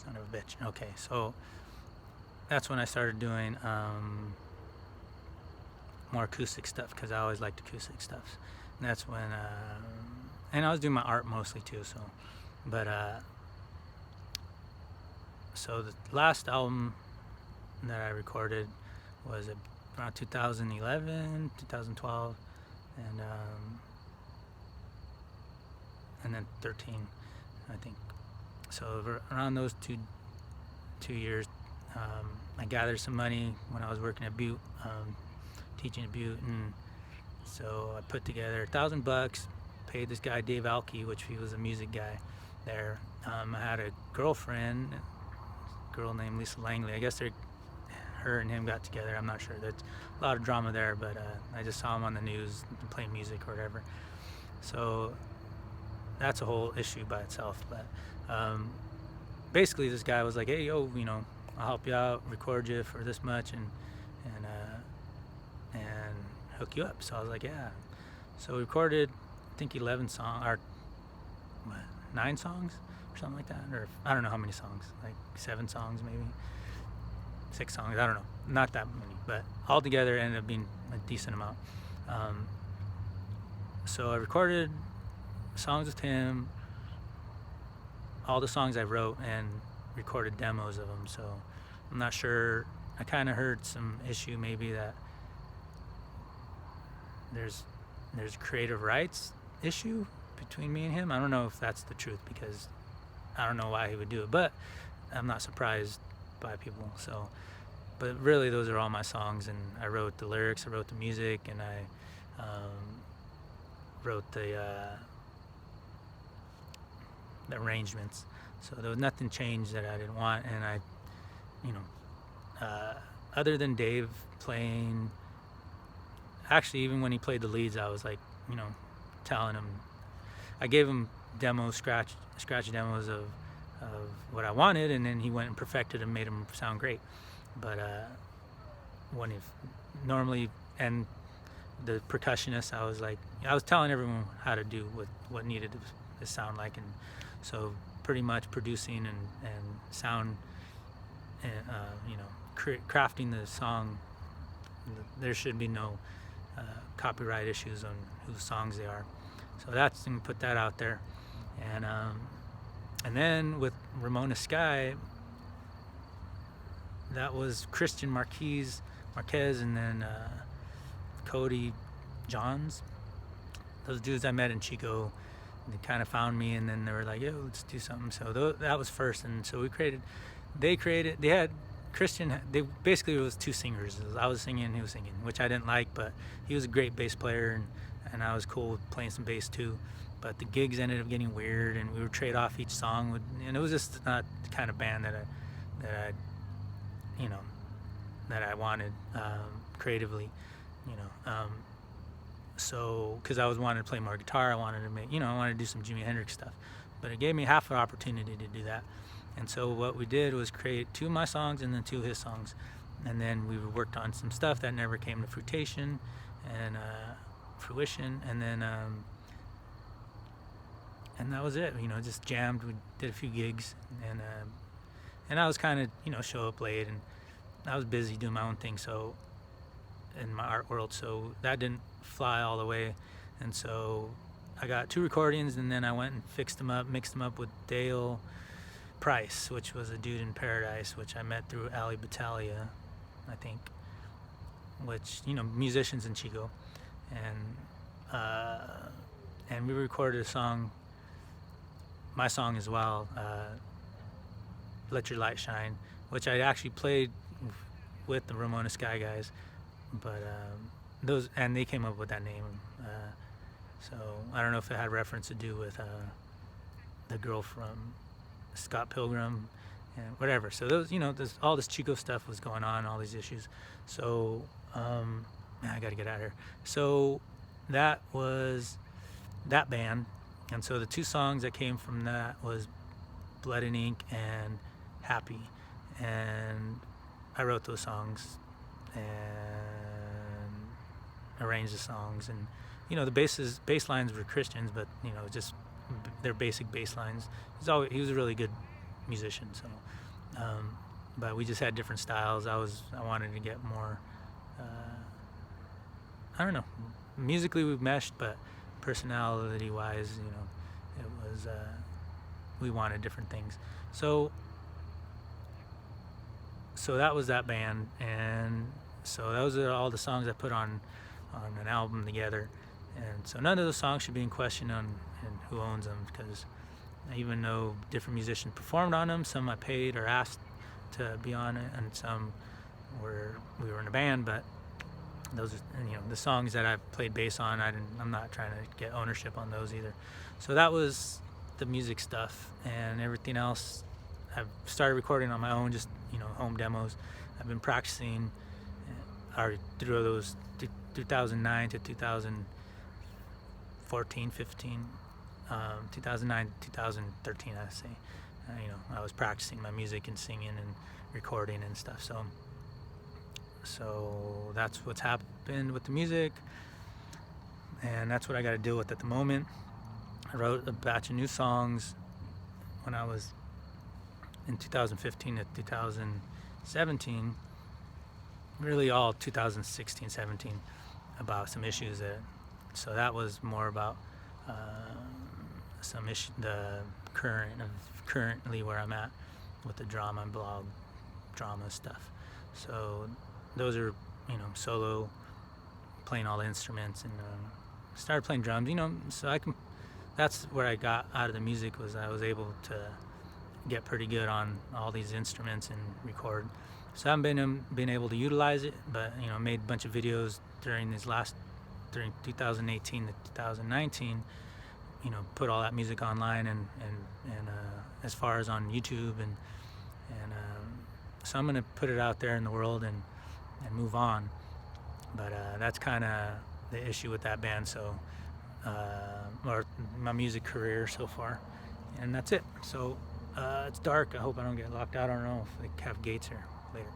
Son of a bitch. Okay, so that's when I started doing more acoustic stuff because I always liked acoustic stuff. And that's when, and I was doing my art mostly too. So, but so the last album that I recorded was around 2011, 2012, and then 13, I think. So around those two years, I gathered some money when I was working at Butte, teaching at Butte, and so I put together $1,000, paid this guy Dave Alke, which he was a music guy there. I had a girlfriend, a girl named Lisa Langley. I guess her and him got together. I'm not sure. There's a lot of drama there, but I just saw him on the news playing music or whatever. So that's a whole issue by itself. But basically, this guy was like, "Hey, yo, I'll help you out, record you for this much, and hook you up." So I was like, "Yeah." So we recorded, I think 11 songs, or 9 songs, or something like that, or I don't know how many songs, like 7 songs maybe, 6 songs, I don't know, not that many, but all together it ended up being a decent amount. So I recorded songs with him, all the songs I wrote, and recorded demos of them. So I'm not sure. I kind of heard some issue maybe that there's creative rights issue between me and him. I don't know if that's the truth because I don't know why he would do it, but I'm not surprised by people. So, but really those are all my songs, and I wrote the lyrics, I wrote the music, and I wrote the arrangements. So there was nothing changed that I didn't want, and I, other than Dave playing, actually even when he played the leads, I was like, telling him, I gave him demos, scratch demos of what I wanted, and then he went and perfected and made them sound great. But when if normally, and the percussionist, I was telling everyone how to do what needed to sound like, and so pretty much producing and sound, and crafting the song. There should be no copyright issues on whose songs they are. So that's, and put that out there, and then with Ramona Sky, that was Christian Marquez, and then Cody Johns. Those dudes I met in Chico, they kind of found me, and then they were like, "Yo, let's do something." So that was first, and so they had Christian. They basically, it was 2 singers. I was singing and he was singing, which I didn't like, but he was a great bass player, and I was cool with playing some bass too. But the gigs ended up getting weird, and we would trade off each song, and it was just not the kind of band that I wanted creatively, so because I wanted to play more guitar, I wanted to I wanted to do some Jimi Hendrix stuff, but it gave me half an opportunity to do that. And so what we did was create 2 of my songs and then 2 of his songs, and then we worked on some stuff that never came to fruition, and then and that was it. Just jammed. We did a few gigs, and I was kind of show up late, and I was busy doing my own thing, so in my art world, so that didn't fly all the way. And so I got 2 recordings, and then I went and mixed them up with Dale Price, which was a dude in Paradise, which I met through Ali Battaglia, I think, which musicians in Chico, and we recorded a song, my song as well, Let Your Light Shine, which I actually played with the Ramona Sky guys, but they came up with that name, so I don't know if it had reference to do with the girl from Scott Pilgrim and whatever. So those, all this Chico stuff was going on, all these issues. So I got to get out of here. So that was that band, and so the 2 songs that came from that was Blood and Ink and Happy, and I wrote those songs and arranged the songs, and the bass lines were Christians, but just their basic bass lines. He was a really good musician. So, but we just had different styles. I wanted to get more. I don't know. Musically we've meshed, but personality-wise, it was we wanted different things. So that was that band, and so those are all the songs I put on an album together. And so none of those songs should be in question on and who owns them, because even though different musicians performed on them, some I paid or asked to be on it, and some we were in a band, but those are, the songs that I played bass on, I'm not trying to get ownership on those either. So that was the music stuff, and everything else I've started recording on my own, just home demos. I've been practicing through those 2009 to 2014, 15, 2009, 2013, I say. I was practicing my music and singing and recording and stuff. So that's what's happened with the music, and that's what I got to deal with at the moment. I wrote a batch of new songs when I was in 2015 to 2017, really all 2016, 17, about some issues so that was more about some issue, currently where I'm at with the drama stuff. So those are, solo, playing all the instruments, and started playing drums, so that's where I got out of the music, was I was able to get pretty good on all these instruments and record. So I haven't been able to utilize it, but made a bunch of videos during 2018 to 2019, put all that music online and as far as on YouTube, and so I'm gonna put it out there in the world and move on. But that's kind of the issue with that band, or my music career so far, and that's it. So it's dark. I hope I don't get locked out. I don't know if they have gates here later.